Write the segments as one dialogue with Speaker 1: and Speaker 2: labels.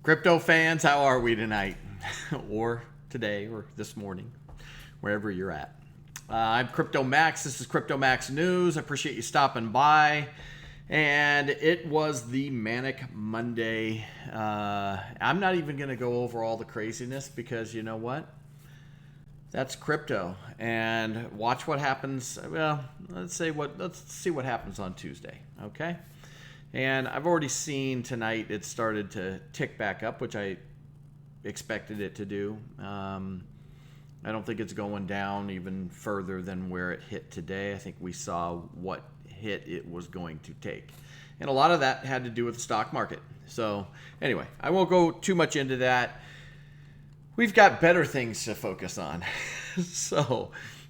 Speaker 1: Crypto fans, how are we tonight? Or today, or this morning, wherever you're at. I'm Cryptomaxx. This is Cryptomaxx News. I appreciate you stopping by. And it was the Manic Monday. I'm not even going to go over all the craziness because you know what? That's crypto. And watch what happens. Well, let's see what happens on Tuesday. Okay? And I've already seen tonight it started to tick back up, which I expected it to do. I don't think it's going down even further than where it hit today. I think we saw what hit it was going to take. And a lot of that had to do with the stock market. So anyway, I won't go too much into that. We've got better things to focus on.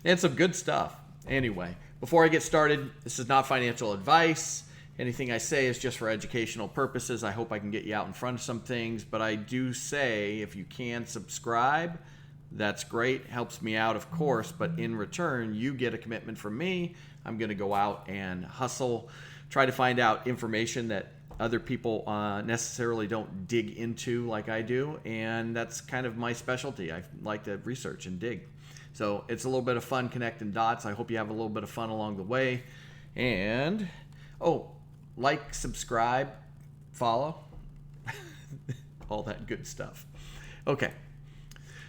Speaker 1: And some good stuff. Anyway, before I get started, this is not financial advice. Anything I say is just for educational purposes. I hope I can get you out in front of some things, but I do say if you can subscribe, that's great. Helps me out, of course, but in return, you get a commitment from me. I'm going to go out and hustle, try to find out information that other people necessarily don't dig into like I do, and that's kind of my specialty. I like to research and dig. So it's a little bit of fun connecting dots. I hope you have a little bit of fun along the way. And, like, subscribe, follow, all that good stuff. Okay.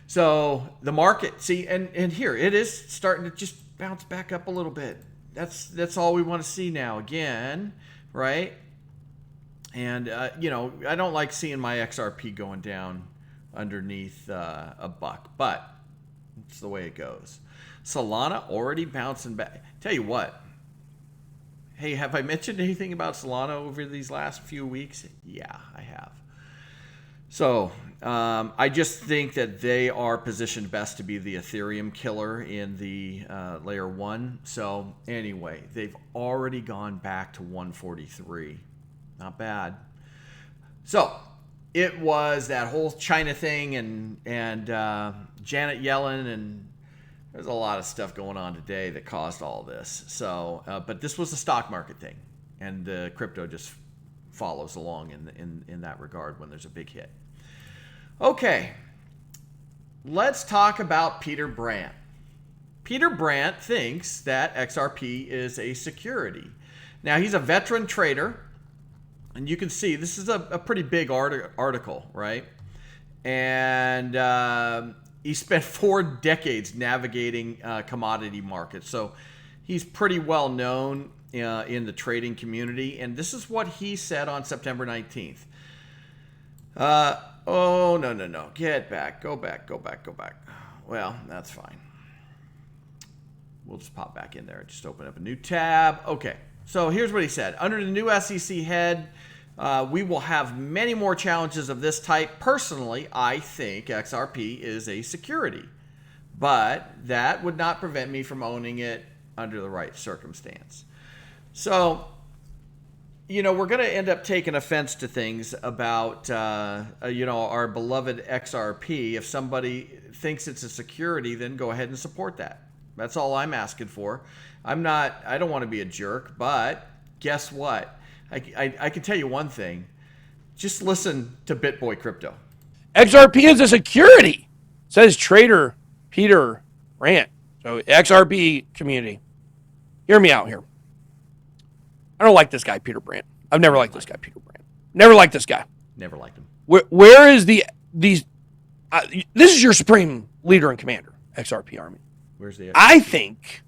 Speaker 1: So the market, see, and here it is starting to just bounce back up a little bit. That's all we want to see now again, right? And, I don't like seeing my XRP going down underneath a buck, but it's the way it goes. Solana already bouncing back. Tell you what. Hey, have I mentioned anything about Solana over these last few weeks? Yeah, I have. So I just think that they are positioned best to be the Ethereum killer in the layer 1. So anyway, they've already gone back to 143. Not bad. So it was that whole China thing and Janet Yellen, and there's a lot of stuff going on today that caused all this. So, but this was a stock market thing, and the crypto just follows along in that regard when there's a big hit. Okay, let's talk about Peter Brandt. Peter Brandt thinks that XRP is a security. Now, he's a veteran trader, and you can see this is a pretty big article, right? And he spent 4 decades navigating commodity markets. So he's pretty well known in the trading community. And this is what he said on September 19th. No. Get back. Go back. Well, that's fine. We'll just pop back in there. Just open up a new tab. Okay. So here's what he said. Under the new SEC head, we will have many more challenges of this type. Personally, I think XRP is a security, but that would not prevent me from owning it under the right circumstance. So, we're going to end up taking offense to things about, our beloved XRP. If somebody thinks it's a security, then go ahead and support that. That's all I'm asking for. I don't want to be a jerk, but guess what? I can tell you one thing. Just listen to BitBoy Crypto.
Speaker 2: XRP is a security, says trader Peter Brandt. So XRP community, hear me out here. I don't like this guy, Peter Brandt. I've never liked this guy, Peter Brandt. Never liked this guy.
Speaker 1: Never liked him.
Speaker 2: Where is these? This is your supreme leader and commander, XRP Army.
Speaker 1: Where's the?
Speaker 2: I think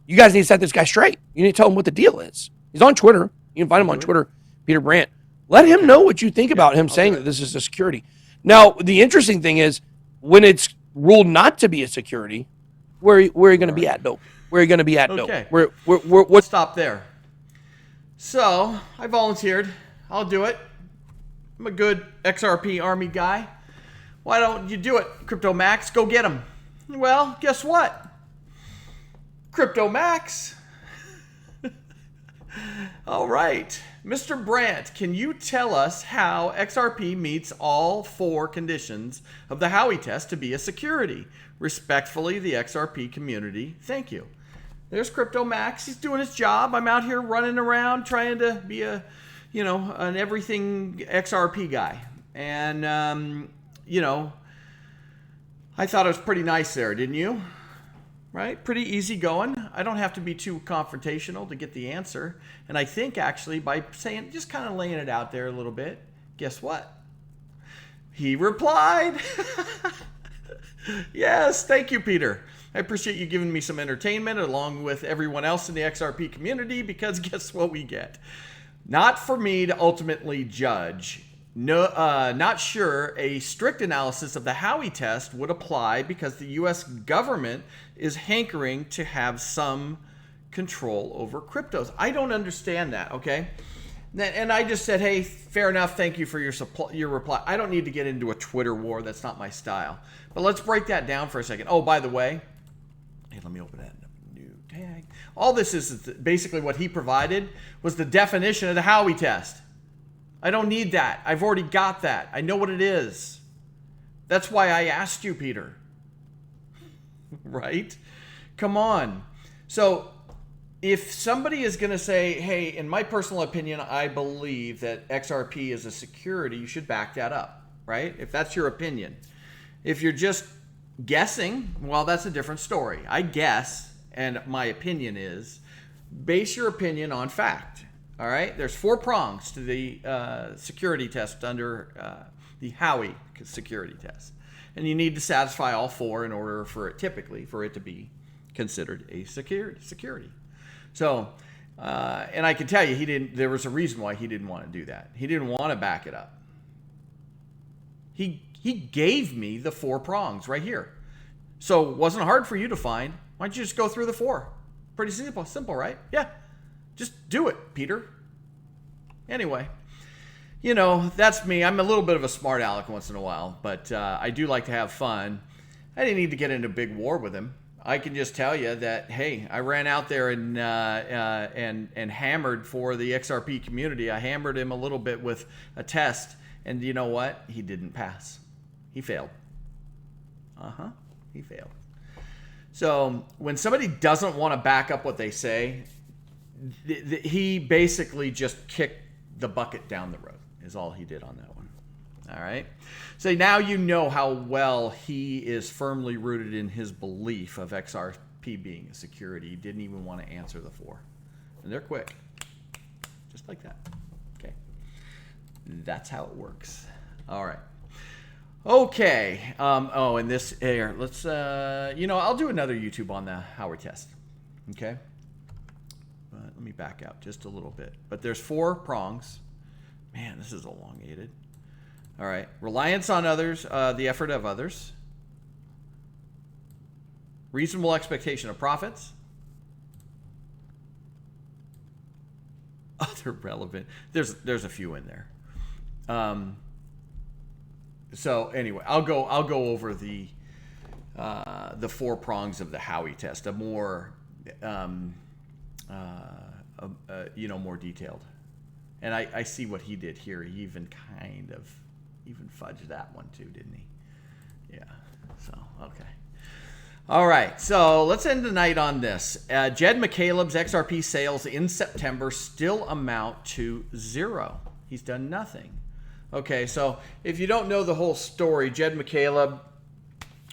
Speaker 2: you guys need to set this guy straight. You need to tell him what the deal is. He's on Twitter. You can find him on Twitter, Peter Brandt. Let him know what you think about him saying that this is a security. Now, the interesting thing is when it's ruled not to be a security, where are you going to be at, though? Where are you going to be at, though?
Speaker 1: Okay.
Speaker 2: Let's
Speaker 1: stop there. So I volunteered. I'll do it. I'm a good XRP Army guy. Why don't you do it, Cryptomaxx? Go get him. Well, guess what? Cryptomaxx. All right. Mr. Brandt, can you tell us how XRP meets all 4 conditions of the Howey test to be a security? Respectfully, the XRP community. Thank you. There's Cryptomaxx. He's doing his job. I'm out here running around trying to be an everything XRP guy. And, you know, I thought it was pretty nice there, didn't you? Right? Pretty easy going. I don't have to be too confrontational to get the answer. And I think actually by saying, just kind of laying it out there a little bit, guess what? He replied. Yes, thank you, Peter. I appreciate you giving me some entertainment along with everyone else in the XRP community, because guess what we get? Not for me to ultimately judge. No, not sure a strict analysis of the Howey test would apply because the U.S. government is hankering to have some control over cryptos. I don't understand that, okay? And I just said, hey, fair enough. Thank you for your reply. I don't need to get into a Twitter war. That's not my style. But let's break that down for a second. Oh, by the way, hey, let me open that new tag. All this is basically what he provided was the definition of the Howey test. I don't need that. I've already got that. I know what it is. That's why I asked you, Peter. Right? Come on. So if somebody is going to say, hey, in my personal opinion, I believe that XRP is a security, you should back that up, right? If that's your opinion. If you're just guessing, well, that's a different story. I guess, and my opinion is, base your opinion on fact. All right, there's 4 prongs to the security test under the Howey security test, and you need to satisfy all 4 in order for it to be considered a security. So, and I can tell you, there was a reason why he didn't want to do that. He didn't want to back it up. He gave me the 4 prongs right here, so it wasn't hard for you to find. Why don't you just go through the 4? Pretty simple, right? Yeah. Just do it, Peter. Anyway, you know, that's me. I'm a little bit of a smart aleck once in a while, but I do like to have fun. I didn't need to get into a big war with him. I can just tell you that, hey, I ran out there and hammered for the XRP community. I hammered him a little bit with a test, and you know what? He didn't pass. He failed. He failed. So when somebody doesn't want to back up what they say, he basically just kicked the bucket down the road is all he did on that one. All right. So now you know how well he is firmly rooted in his belief of XRP being a security. He didn't even want to answer the 4. And they're quick. Just like that. Okay. That's how it works. All right. Okay. And this here, let's, I'll do another YouTube on the Howey test. Okay. Let me back out just a little bit. But there's 4 prongs. Man, this is elongated. All right. Reliance on others, the effort of others. Reasonable expectation of profits. Other relevant. There's a few in there. So anyway, I'll go over the 4 prongs of the Howey test. A more more detailed. And I see what he did here. He even fudged that one too, didn't he? Yeah. So, okay. All right. So let's end the night on this. Jed McCaleb's XRP sales in September still amount to 0. He's done nothing. Okay. So if you don't know the whole story, Jed McCaleb,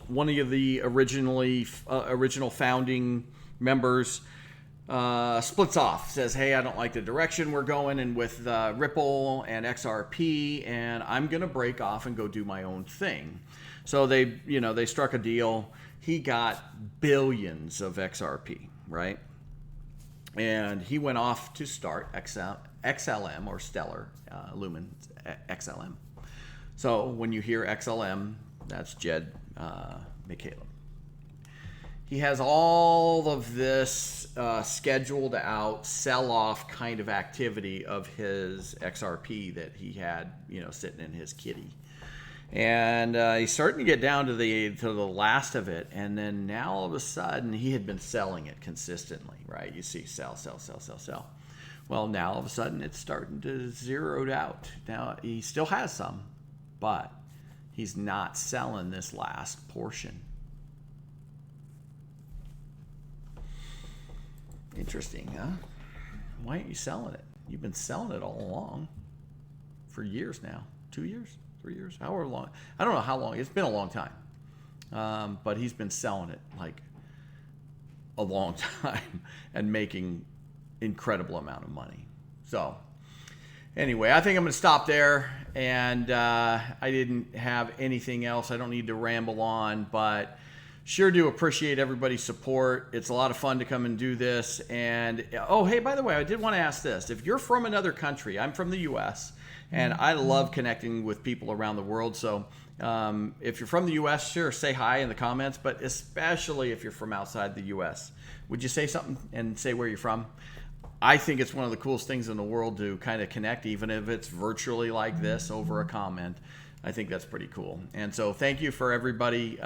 Speaker 1: one of the original founding members, splits off, says, hey, I don't like the direction we're going in with Ripple and XRP, and I'm going to break off and go do my own thing. So they struck a deal. He got billions of XRP, right? And he went off to start XLM or Stellar Lumen XLM. So when you hear XLM, that's Jed McCaleb. He has all of this scheduled out sell-off kind of activity of his XRP that he had, sitting in his kitty. And he's starting to get down to the last of it. And then now all of a sudden, he had been selling it consistently, right? You see sell. Well, now all of a sudden, it's starting to zero out. Now, he still has some, but he's not selling this last portion. Interesting, huh? Why aren't you selling it? You've been selling it all along for years now. 2 years? 3 years, however long. I don't know how long. It's been a long time. But he's been selling it like a long time and making incredible amount of money. So anyway, I think I'm going to stop there. And I didn't have anything else. I don't need to ramble on, but sure do appreciate everybody's support. It's a lot of fun to come and do this. And, oh, hey, by the way, I did want to ask this. If you're from another country, I'm from the U.S., and I love connecting with people around the world. So if you're from the U.S., sure, say hi in the comments, but especially if you're from outside the U.S., would you say something and say where you're from? I think it's one of the coolest things in the world to kind of connect, even if it's virtually like this over a comment. I think that's pretty cool. And so thank you for everybody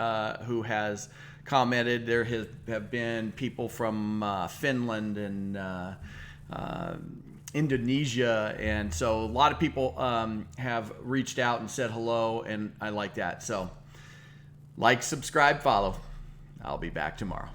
Speaker 1: who has commented. There have been people from Finland and Indonesia. And so a lot of people have reached out and said hello, and I like that. So like, subscribe, follow. I'll be back tomorrow.